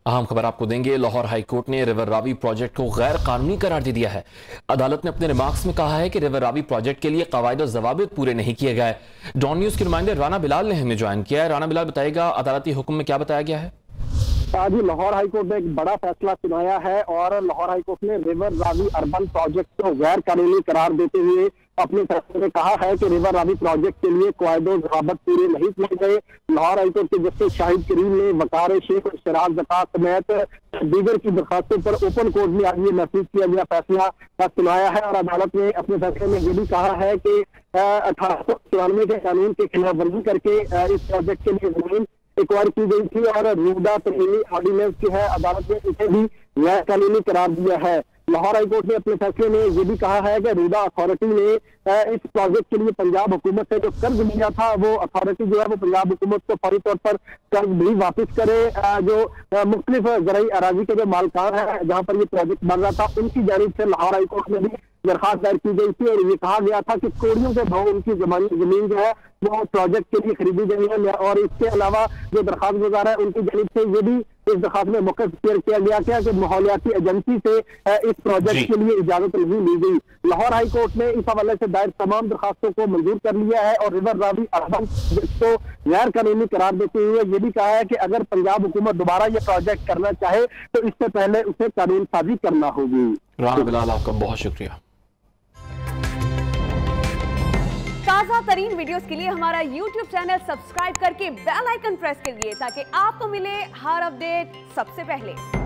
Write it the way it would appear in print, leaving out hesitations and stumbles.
अहम खबर आपको देंगे। लाहौर हाईकोर्ट ने रिवर रावी प्रोजेक्ट को गैर कानूनी करार दे दिया है। अदालत ने अपने रिमार्क्स में कहा है कि रिवर रावी प्रोजेक्ट के लिए कवायद और जवाबित पूरे नहीं किए गए। डॉन न्यूज के नुमाइंदे राना बिलाल ने हमें ज्वाइन किया है। राना बिलाल, बताएगा अदालती हुक्म में क्या बताया गया है? आज लाहौर हाईकोर्ट ने एक बड़ा फैसला सुनाया है और लाहौर हाईकोर्ट ने रिवर रावी अर्बन प्रोजेक्ट को गैर कानूनी करार देते हुए अपने फैसले में कहा है कि रिवर रावी प्रोजेक्ट के लिए कायदे ज़वाबित पूरे नहीं किए गए। लाहौर हाईकोर्ट के जस्टिस शाहिद करीम ने वकार शेख और शराब ज़कात समेत दीगर की दरखास्तों पर ओपन कोर्ट में आज ये नफीज किया गया फैसला सुनाया है और अदालत ने अपने फैसले में ये भी कहा है कि 1894 के कानून की खिलाफ वर्जी करके इस प्रोजेक्ट के लिए जमीन एक्वायर की गई थी और रूदा तमीमी ऑर्डिनेंस की है। अदालत ने इसे भी गैर कानूनी करार दिया है। लाहौर हाईकोर्ट ने अपने फैसले में ये भी कहा है कि रूदा अथॉरिटी ने इस प्रोजेक्ट के लिए पंजाब हुकूमत से जो कर्ज लिया था वो अथॉरिटी जो है वो पंजाब हुकूमत को फौरी तौर पर कर्ज भी वापस करे। जो मुख्तलिफ ज़राई अराजी के जो मालकान है जहाँ पर ये प्रोजेक्ट बन रहा था उनकी जानिब से लाहौर हाईकोर्ट में भी दरखास्त दायर की गई थी और ये कहा गया था कि कोड़ियों के भाव उनकी जमीन जो है वो प्रोजेक्ट के लिए खरीदी गई है। और इसके अलावा जो दरखास्त गुजार है उनकी जानिब से ये भी इस दरखास्त में मौका शेयर किया गया कि माहौलियाती एजेंसी से इस प्रोजेक्ट के लिए इजाजत नहीं ली गई। लाहौर हाई कोर्ट ने इस हवाले से दायर तमाम दरखास्तों को मंजूर कर लिया है और रिवर रावी अर्बन को गैर कानूनी करार देते हुए ये भी कहा है कि अगर पंजाब हुकूमत दोबारा ये प्रोजेक्ट करना चाहे तो इससे पहले उसे कानून साजी करना होगी। राना बिलाल, आपका बहुत शुक्रिया। ताज़ा तरीन वीडियोस के लिए हमारा YouTube चैनल सब्सक्राइब करके बेल आइकन प्रेस करिए ताकि आपको मिले हर अपडेट सबसे पहले।